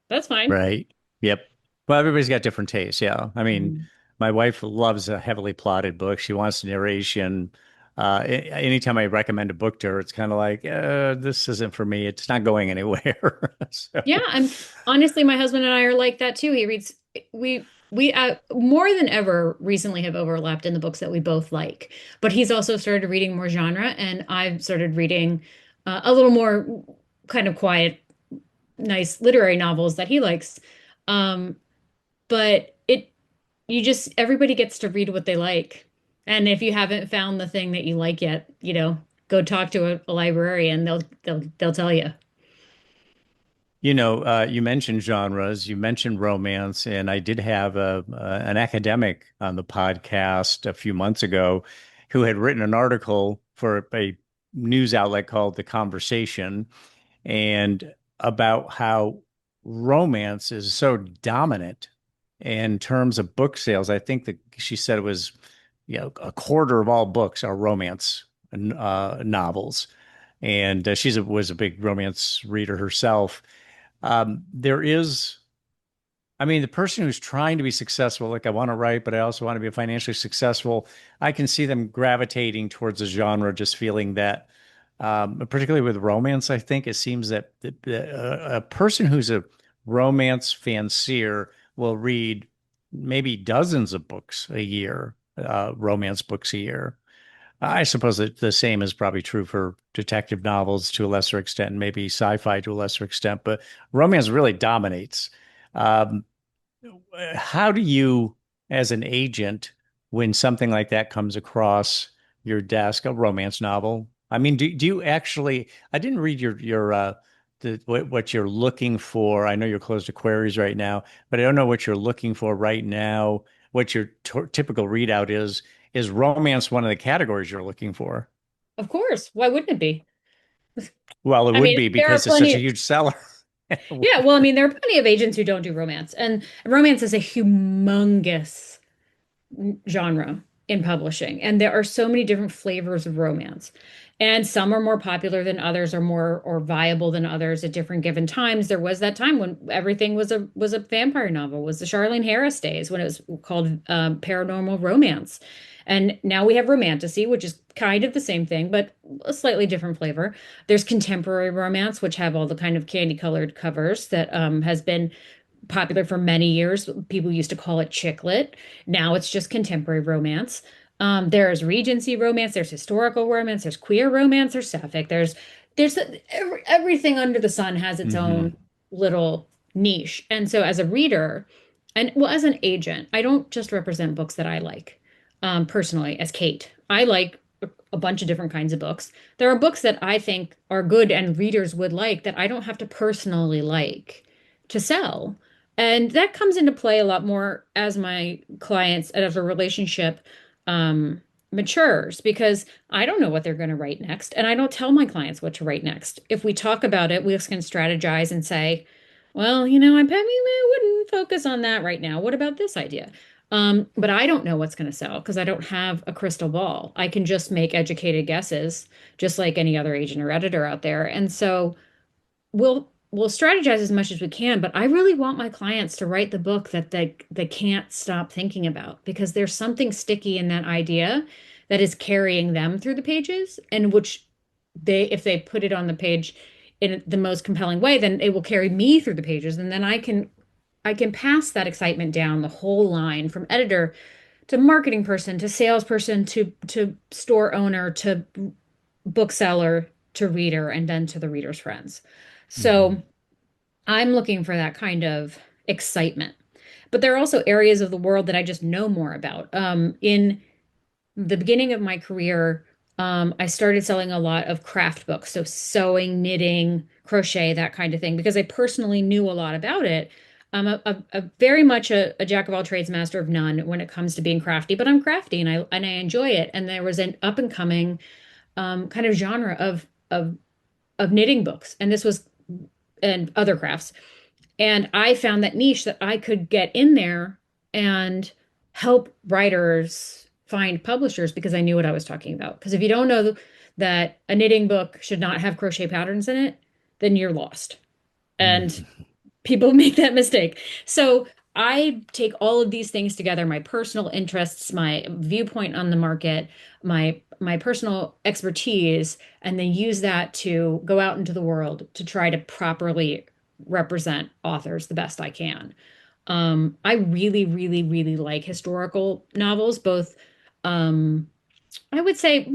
S2: that's fine.
S1: right. Yep. Well, everybody's got different tastes. Yeah. I mean,
S2: Mhm.
S1: my wife loves a heavily plotted book. She wants narration. Anytime I recommend a book to her, it's kind of like, this isn't for me. It's not going anywhere.
S2: Yeah,
S1: So,
S2: I'm honestly, my husband and I are like that too. We more than ever recently have overlapped in the books that we both like. But he's also started reading more genre, and I've started reading a little more kind of quiet, nice literary novels that he likes. Um, but you just everybody gets to read what they like. And if you haven't found the thing that you like yet, go talk to a librarian. They'll tell you.
S1: You mentioned genres, you mentioned romance, and I did have an academic on the podcast a few months ago who had written an article for a news outlet called The Conversation and about how romance is so dominant in terms of book sales. I think that she said it was, a quarter of all books are romance novels, and was a big romance reader herself. There is, I mean, the person who's trying to be successful, like I want to write, but I also want to be financially successful. I can see them gravitating towards a genre, just feeling that, particularly with romance, I think it seems that a person who's a romance fancier will read maybe dozens of books a year, romance books a year. I suppose that the same is probably true for detective novels to a lesser extent, and maybe sci-fi to a lesser extent, but romance really dominates. Um, how do you, as an agent, when something like that comes across your desk, a romance novel? I mean, do you actually? I didn't read what you're looking for. I know you're closed to queries right now, but I don't know what you're looking for right now. What your typical readout is? Is romance one of the categories you're looking for?
S2: Of course. Why wouldn't it be?
S1: Well, it
S2: I
S1: would
S2: mean,
S1: be
S2: there are
S1: because it's such a
S2: plenty.
S1: huge seller.
S2: Yeah, well, I mean, there are plenty of agents who don't do romance, and romance is a humongous genre in publishing. And there are so many different flavors of romance. And some are more popular than others, or more or viable than others at different given times. There was that time when everything was a vampire novel, was the Charlene Harris days when it was called paranormal romance. And now we have romantasy, which is kind of the same thing, but a slightly different flavor. There's contemporary romance, which have all the kind of candy colored covers that has been popular for many years. People used to call it chick lit. Now it's just contemporary romance. There's Regency romance, there's historical romance, there's queer romance, there's sapphic, there's everything under the sun has its
S1: Hmm.
S2: own little niche. And so as a reader, and well, as an agent, I don't just represent books that I like. Personally, as Kate, I like a bunch of different kinds of books. There are books that I think are good and readers would like that I don't have to personally like to sell. And that comes into play a lot more as my clients, as a relationship um, matures, because I don't know what they're going to write next. And I don't tell my clients what to write next. If we talk about it, we just can strategize and say, well, I wouldn't focus on that right now. What about this idea? But I don't know what's going to sell because I don't have a crystal ball. I can just make educated guesses, just like any other agent or editor out there. And so we'll strategize as much as we can, but I really want my clients to write the book that they can't stop thinking about, because there's something sticky in that idea that is carrying them through the pages, and which they, if they put it on the page in the most compelling way, then it will carry me through the pages, and then I can pass that excitement down the whole line, from editor to marketing person to salesperson to store owner to bookseller to reader, and then to the reader's friends.
S1: Hmm.
S2: So I'm looking for that kind of excitement. But there are also areas of the world that I just know more about. In the beginning of my career, I started selling a lot of craft books, so sewing, knitting, crochet, that kind of thing, because I personally knew a lot about it. I'm a very much a jack of all trades, master of none when it comes to being crafty, but I'm crafty and I enjoy it. And there was an up and coming kind of genre of knitting books, and this was and other crafts. And I found that niche that I could get in there and help writers find publishers, because I knew what I was talking about. Because if you don't know that a knitting book should not have crochet patterns in it, then you're lost. And people make that mistake. So I take all of these things together, my personal interests, my viewpoint on the market, my personal expertise, and then use that to go out into the world to try to properly represent authors the best I can. I really, really, really like historical novels, both I would say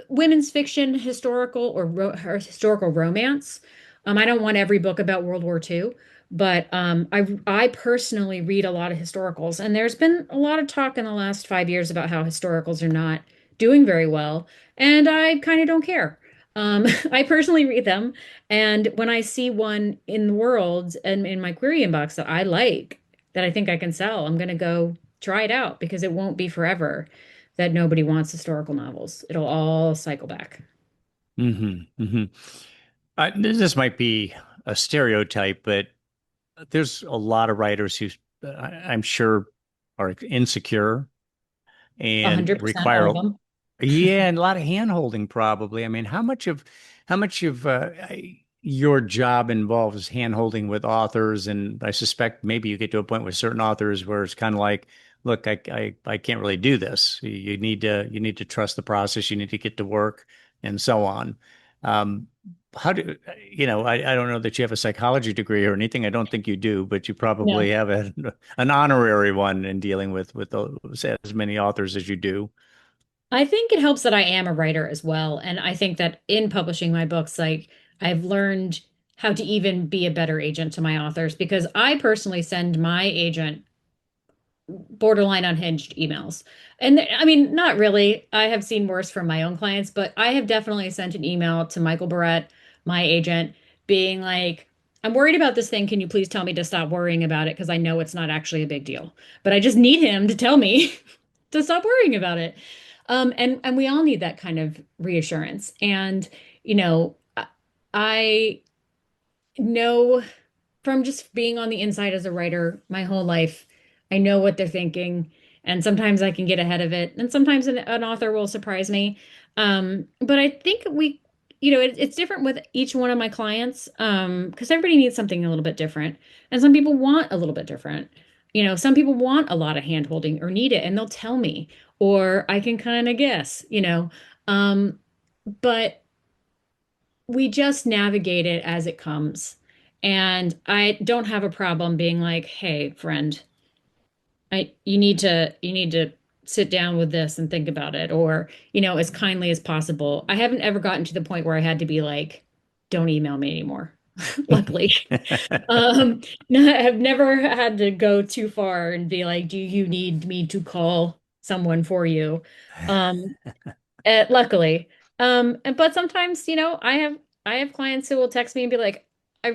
S2: women's fiction, historical or historical romance. I don't want every book about World War II, but I personally read a lot of historicals, and there's been a lot of talk in the last 5 years about how historicals are not doing very well, and I kind of don't care. I personally read them, and when I see one in the world and in my query inbox that I like, that I think I can sell, I'm gonna go try it out because it won't be forever that nobody wants historical novels. It'll all cycle back.
S1: Hmm. This might be a stereotype, but there's a lot of writers who I'm sure are insecure and
S2: 100%
S1: require,
S2: of them.
S1: yeah, and a lot of hand-holding probably. I mean, how much of your job involves hand-holding with authors? And I suspect maybe you get to a point with certain authors where it's kind of like, look, I can't really do this. You need to trust the process. You need to get to work and so on. Um, how do I don't know that you have a psychology degree or anything. I don't think you do, but you probably
S2: No.
S1: have an honorary one in dealing with as many authors as you do.
S2: I think it helps that I am a writer as well. And I think that in publishing my books, like I've learned how to even be a better agent to my authors because I personally send my agent borderline unhinged emails. And I mean, not really. I have seen worse from my own clients, but I have definitely sent an email to Michael Barrett, my agent, being like, I'm worried about this thing. Can you please tell me to stop worrying about it? Because I know it's not actually a big deal. But I just need him to tell me to stop worrying about it. And we all need that kind of reassurance. And, you know, I know from just being on the inside as a writer my whole life, I know what they're thinking. And sometimes I can get ahead of it. And sometimes an author will surprise me. But I think it's different with each one of my clients, because everybody needs something a little bit different. And some people want a little bit different. Some people want a lot of hand holding or need it, and they'll tell me, or I can kind of guess. Um, but we just navigate it as it comes. And I don't have a problem being like, "Hey, friend, you need to sit down with this and think about it," or, as kindly as possible. I haven't ever gotten to the point where I had to be like, "Don't email me anymore." Luckily. No, I've never had to go too far and be like, "Do you need me to call someone for you?" Um, luckily. But sometimes, I have clients who will text me and be like, I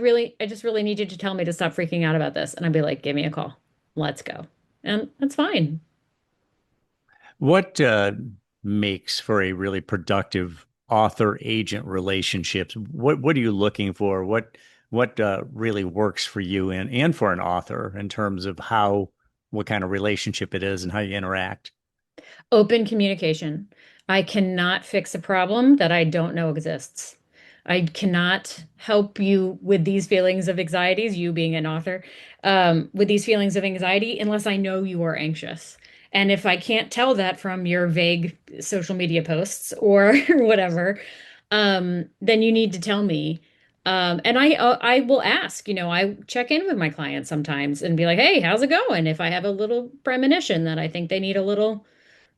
S2: just really need you to tell me to stop freaking out about this. And I'd be like, give me a call. Let's go. And that's fine.
S1: What makes for a really productive author-agent relationships? What are you looking for? What really works for you and for an author in terms of what kind of relationship it is and how you interact?
S2: Open communication. I cannot fix a problem that I don't know exists. I cannot help you with these feelings of anxieties, you being an author, with these feelings of anxiety, unless I know you are anxious. And if I can't tell that from your vague social media posts or whatever, then you need to tell me. And I will ask, I check in with my clients sometimes and be like, hey, how's it going? If I have a little premonition that I think they need a little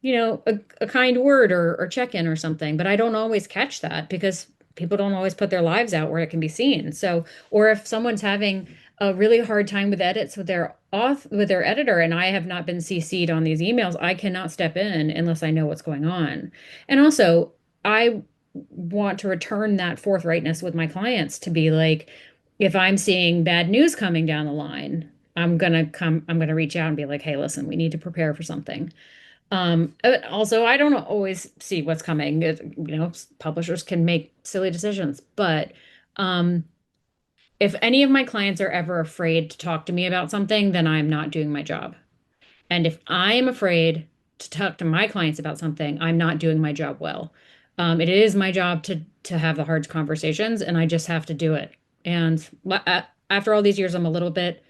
S2: a kind word or check-in or something, but I don't always catch that because people don't always put their lives out where it can be seen. So, or if someone's having a really hard time with edits with their editor and I have not been CC'd on these emails, I cannot step in unless I know what's going on. And also, I want to return that forthrightness with my clients to be like, if I'm seeing bad news coming down the line, I'm gonna reach out and be like, hey, listen, we need to prepare for something. Also, I don't always see what's coming. Publishers can make silly decisions, but um, if any of my clients are ever afraid to talk to me about something, then I'm not doing my job. And if I am afraid to talk to my clients about something, I'm not doing my job well. It is my job to have the hard conversations, and I just have to do it. And after all these years, I'm a little bit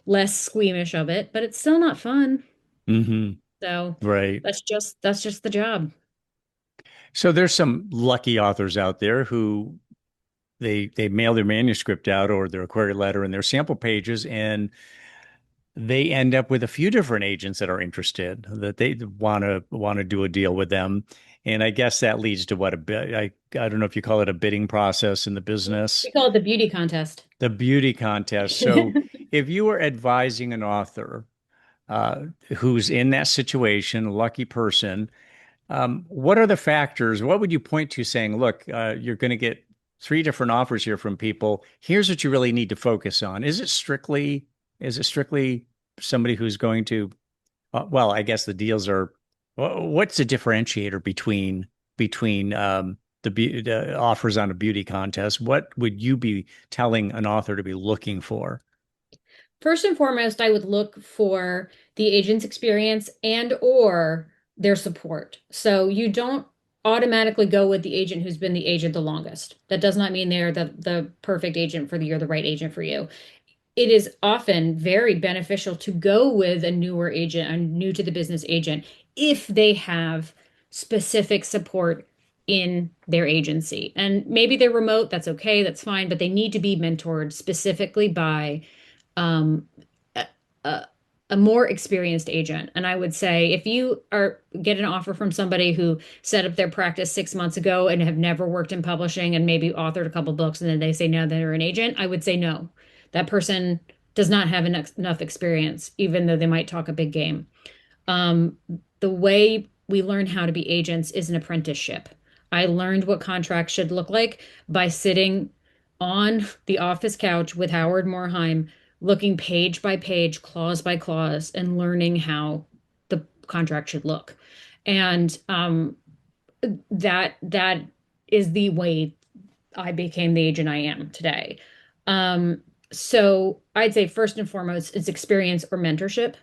S2: less squeamish of it, but it's still not fun.
S1: Hmm.
S2: So
S1: Right.
S2: that's just the job.
S1: So there's some lucky authors out there who they mail their manuscript out or their query letter and their sample pages, and they end up with a few different agents that are interested that they want to do a deal with them. And I guess that leads to what a bit I don't know if you call it a bidding process in the business,
S2: We call it the beauty contest.
S1: the beauty contest. So if you were advising an author uh, who's in that situation, a lucky person, What are the factors? What would you point to saying, look, you're going to get three different offers here from people. Here's what you really need to focus on. Is it strictly somebody who's going to, well, I guess the deals are, what's the differentiator between the offers on a beauty contest? What would you be telling an author to be looking for?
S2: First and foremost, I would look for the agent's experience and or their support. So you don't automatically go with the agent who's been the agent the longest. That does not mean they're the perfect agent for you or the right agent for you. It is often very beneficial to go with a newer agent, a new to the business agent, if they have specific support in their agency. And maybe they're remote, that's okay, that's fine, but they need to be mentored specifically by um, a, a, a more experienced agent. And I would say if you are get an offer from somebody who set up their practice 6 months ago and have never worked in publishing and maybe authored a couple books and then they say no, they're an agent, I would say no. That person does not have enough experience, even though they might talk a big game. Um, the way we learn how to be agents is an apprenticeship. I learned what contracts should look like by sitting on the office couch with Howard Morhaim, looking page by page, clause by clause, and learning how the contract should look. And that is the way I became the agent I am today. So I'd say first and foremost, it's experience or mentorship.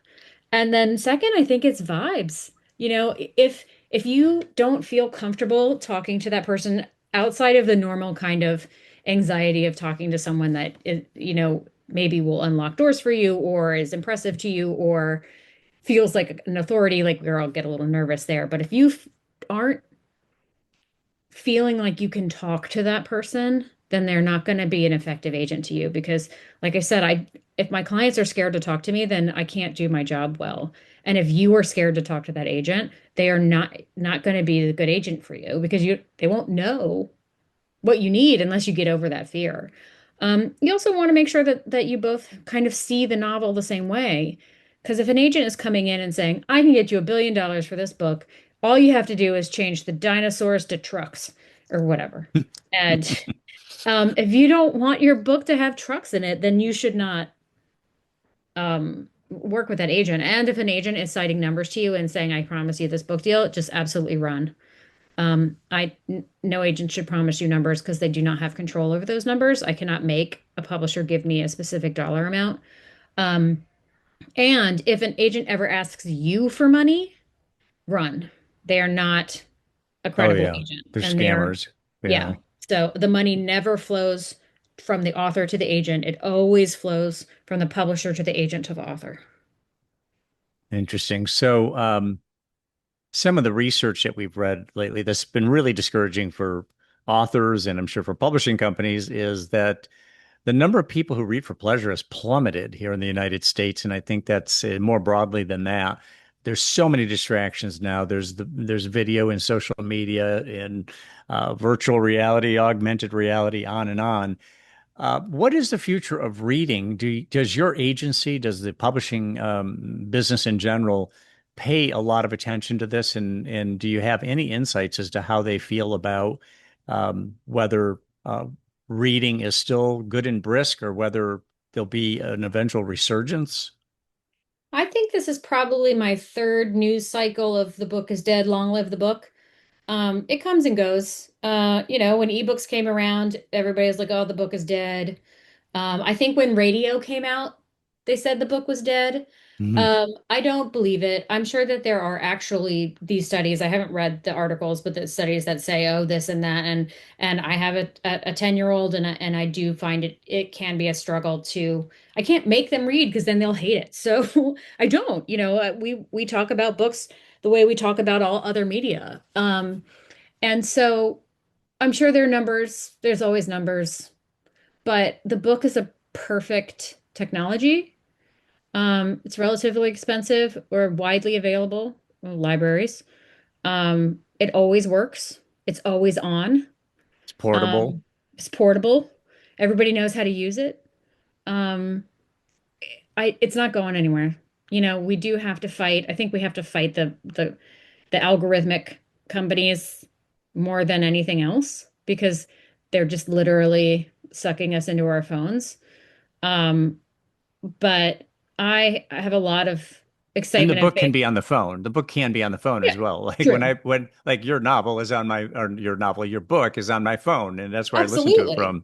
S2: And then second, I think it's vibes. If you don't feel comfortable talking to that person outside of the normal kind of anxiety of talking to someone that is, maybe will unlock doors for you or is impressive to you or feels like an authority, like we're all get a little nervous there. But if you aren't feeling like you can talk to that person, then they're not going to be an effective agent to you because like I said, I if my clients are scared to talk to me, then I can't do my job well. And if you are scared to talk to that agent, they are not going to be a good agent for you because they won't know what you need unless you get over that fear. You also want to make sure that you both kind of see the novel the same way. Because if an agent is coming in and saying, I can get you $1 billion for this book, all you have to do is change the dinosaurs to trucks or whatever. And if you don't want your book to have trucks in it, then you should not work with that agent. And if an agent is citing numbers to you and saying, I promise you this book deal, just absolutely run. No agent should promise you numbers because they do not have control over those numbers. I cannot make a publisher give me a specific dollar amount. Um, and if an agent ever asks you for money, run. They are not a
S1: Oh
S2: credible
S1: yeah,
S2: agent.
S1: they're
S2: And they're,
S1: scammers. Yeah.
S2: yeah. So the money never flows from the author to the agent. It always flows from the publisher to the agent to the author.
S1: Interesting. So, some of the research that we've read lately that's been really discouraging for authors and I'm sure for publishing companies is that the number of people who read for pleasure has plummeted here in the United States, and I think that's more broadly than that. There's so many distractions now. There's video and social media and virtual reality, augmented reality, on and on. What is the future of reading? Does your agency, does the publishing business in general pay a lot of attention to this? And do you have any insights as to how they feel about whether reading is still good and brisk or whether there'll be an eventual resurgence?
S2: I think this is probably my third news cycle of the book is dead, long live the book. It comes and goes. When ebooks came around, everybody was like, oh, the book is dead. I think when radio came out, they said the book was dead.
S1: Mhm.
S2: I don't believe it. I'm sure that there are actually these studies. I haven't read the articles, but the studies that say, oh, this and that. And I have a 10-year-old and I do find it can be a struggle to I can't make them read because then they'll hate it. So I don't, we talk about books the way we talk about all other media. And so I'm sure there are numbers. There's always numbers, but the book is a perfect technology. It's relatively expensive or widely available in libraries. It always works. It's always on.
S1: It's portable.
S2: It's portable. Everybody knows how to use it. Um, it's not going anywhere. We do have to fight. I think we have to fight the algorithmic. companies more than anything else because they're just literally sucking us into our phones. Um, but I have a lot of
S1: And the
S2: excitement and
S1: book can
S2: faith.
S1: be on the phone. The book can be on the phone
S2: Yeah,
S1: as well. Like
S2: true.
S1: when like your novel is on my or your novel, your book is on my phone, and that's where I listen to it
S2: Absolutely.
S1: from.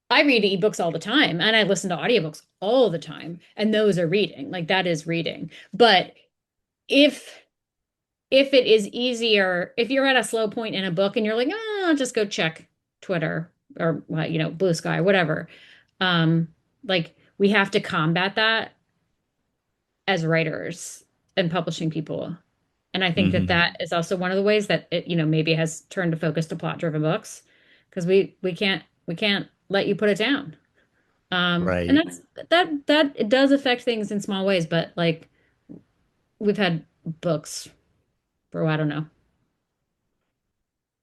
S2: I read ebooks all the time and I listen to audiobooks all the time. And those are reading. Like that is reading. But if if it is easier, if you're at a slow point in a book and you're like, oh, I'll just go check Twitter or Blue Sky, whatever. Um, like we have to combat that as writers and publishing people. And I think that
S1: Hmm.
S2: that is also one of the ways that it, maybe has turned to focus to plot-driven books because we can't let you put it down. And
S1: Right,
S2: that it does affect things in small ways, but like we've had books for, I don't know,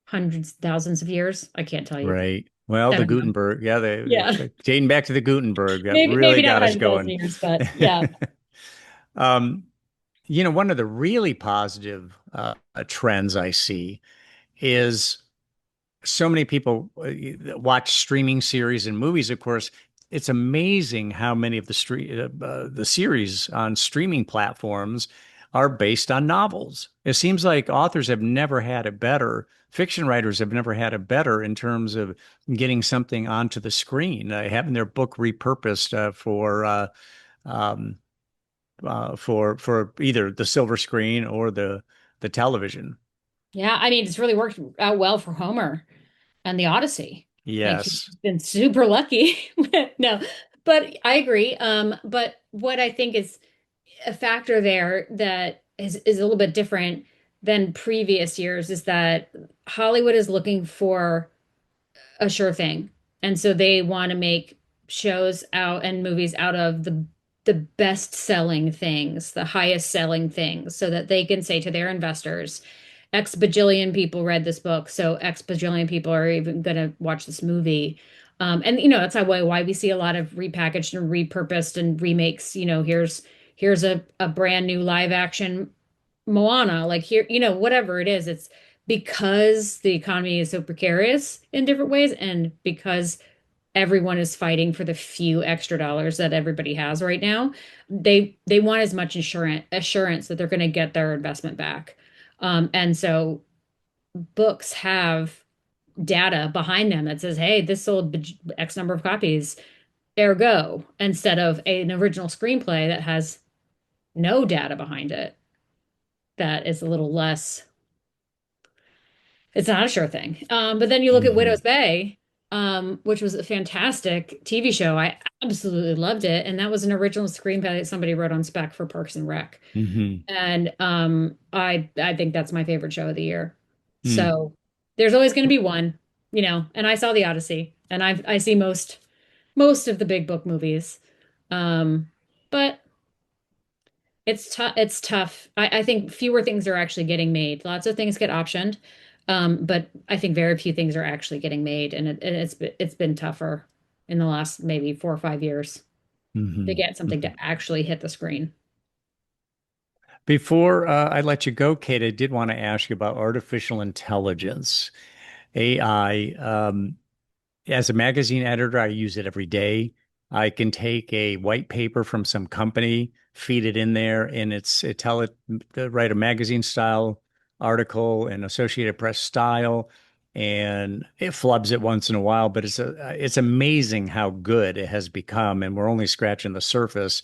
S2: hundreds, thousands of years. I can't tell you.
S1: right. Well,
S2: I
S1: the
S2: don't know.
S1: Gutenberg, yeah,
S2: Yeah.
S1: dating back to the Gutenberg, that
S2: Maybe
S1: really
S2: not
S1: got us
S2: 100,000
S1: going.
S2: years, but yeah.
S1: Um, one of the really positive trends I see is so many people watch streaming series and movies. Of course, it's amazing how many of the series on streaming platforms are based on novels. It seems like authors have never had it better. Fiction writers have never had it better in terms of getting something onto the screen, having their book repurposed um, for either the silver screen or the television.
S2: Yeah, I mean, it's really worked out well for Homer and the Odyssey. Like he's
S1: Yes.
S2: been super lucky. No, but I agree. But what I think is a factor there that is a little bit different than previous years is that Hollywood is looking for a sure thing. And so they want to make shows out and movies out of the best selling things, the highest selling things, so that they can say to their investors, X bajillion people read this book, so X bajillion people are even going to watch this movie. And that's why we see a lot of repackaged and repurposed and remakes. Here's a brand new live action Moana, like here, whatever it is, it's because the economy is so precarious in different ways, and because everyone is fighting for the few extra dollars that everybody has right now. They want as much assurance that they're going to get their investment back. And so books have data behind them that says, hey, this sold X number of copies, ergo, instead of an original screenplay that has no data behind it, that is a little less. It's not a sure thing. But then you look at Widow's
S1: Hmm.
S2: Bay, which was a fantastic TV show. I absolutely loved it. And that was an original screenplay that somebody wrote on spec for Parks and Rec.
S1: Hmm.
S2: And I think that's my favorite show of the year.
S1: Hmm.
S2: So there's always going to be one, and I saw the Odyssey and I see most of the big book movies. Um, but it's tough. It's tough. I think fewer things are actually getting made. Lots of things get optioned, but I think very few things are actually getting made, and it's been tougher in the last maybe 4 or 5 years to
S1: Hmm.
S2: get something to actually hit the screen.
S1: Before I let you go, Kate, I did want to ask you about artificial intelligence, AI. As a magazine editor, I use it every day. I can take a white paper from some company, feed it in there, and tell it to write a magazine style article in Associated Press style, and it flubs it once in a while. But it's amazing how good it has become, and we're only scratching the surface.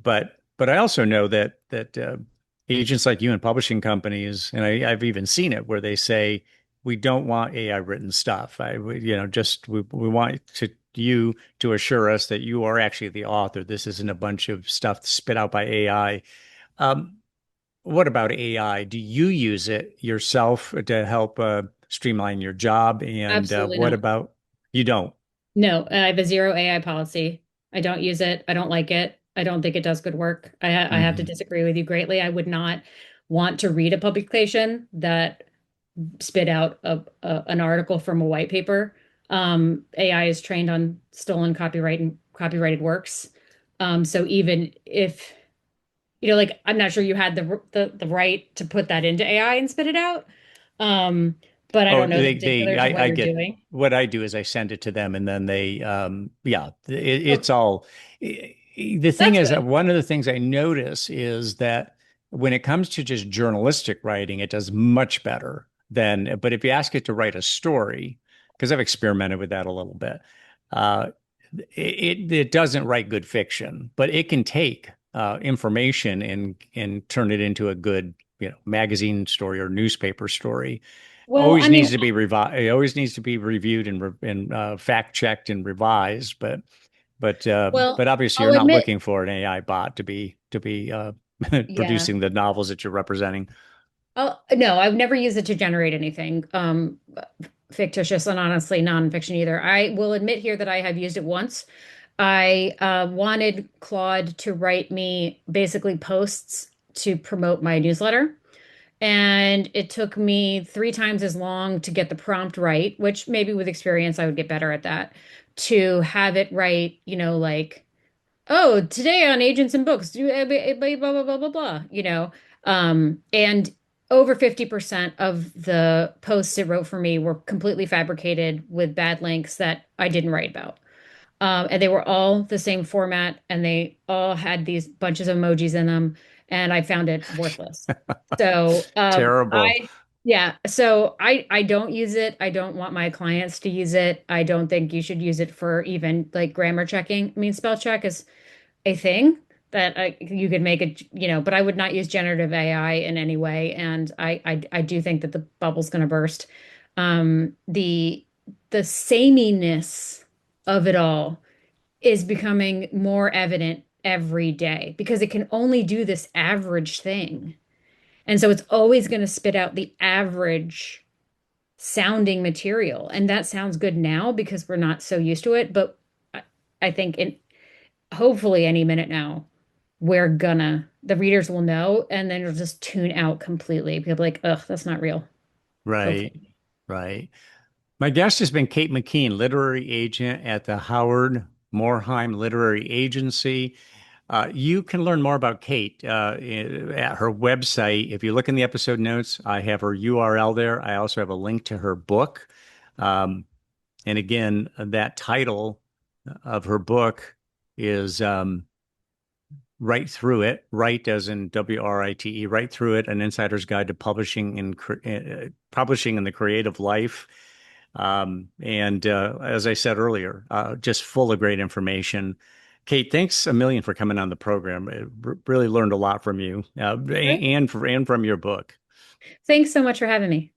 S1: But I also know that agents like you and publishing companies, and I've even seen it where they say we don't want AI written stuff. We want you to assure us that you are actually the author. This isn't a bunch of stuff spit out by AI. Um, what about AI? Do you use it yourself to help streamline your job? And
S2: Absolutely
S1: what
S2: not.
S1: about you don't?
S2: No, I have a zero AI policy. I don't use it. I don't like it. I don't think it does good work. I have to
S1: Hmm.
S2: disagree with you greatly. I would not want to read a publication that spit out an article from a white paper. AI is trained on stolen copyright and copyrighted works. So even if, like, I'm not sure you had the right to put that into AI and spit it out. Um, but I
S1: Oh,
S2: don't know the particulars of what
S1: I
S2: you're
S1: get
S2: doing.
S1: what I do is I send it to them and then they, yeah,
S2: Oh,
S1: it's all. The thing
S2: that's
S1: is that
S2: good.
S1: one of the things I notice is that when it comes to just journalistic writing, it does much better than, but if you ask it to write a story, because I've experimented with that a little bit, uh, it doesn't write good fiction, but it can take information and turn it into a good, magazine story or newspaper story.
S2: Well, I
S1: Always needs
S2: mean,
S1: to be revised. It always needs to be reviewed and fact checked and revised. But
S2: well,
S1: obviously, you're
S2: I'll
S1: not
S2: admit,
S1: looking for an AI bot to be
S2: yeah.
S1: producing the novels that you're representing.
S2: No, I've never used it to generate anything fictitious and honestly nonfiction either. I will admit here that I have used it once. I wanted Claude to write me basically posts to promote my newsletter. And it took me 3 times as long to get the prompt right, which maybe with experience I would get better at that, to have it right, like, oh, today on Agents and Books, blah, blah, blah, blah, blah, and over 50% of the posts it wrote for me were completely fabricated with bad links that I didn't write about. And they were all the same format and they all had these bunches of emojis in them. And I found it worthless. So,
S1: Terrible.
S2: yeah, so I don't use it. I don't want my clients to use it. I don't think you should use it for even like grammar checking. I mean, spell check is a thing that you could make it, but I would not use generative AI in any way. And I do think that the bubble's going to burst. The sameness of it all is becoming more evident every day because it can only do this average thing. And so it's always going to spit out the average sounding material. And that sounds good now because we're not so used to it. But I I think in hopefully any minute now, the readers will know and then it'll just tune out completely. People be like, ugh, that's not real.
S1: Right.
S2: Hopefully.
S1: Right. My guest has been Kate McKean, literary agent at the Howard Morhaim Literary Agency. You can learn more about Kate at her website. If you look in the episode notes, I have her URL there. I also have a link to her book. Um, and again, that title of her book is Right Through It, Write as in WRITE, Right Through It, An Insider's Guide to Publishing in the Creative Life. And as I said earlier, just full of great information. Kate, thanks a million for coming on the program. I really learned a lot from you
S2: Right.
S1: and from your book.
S2: Thanks so much for having me.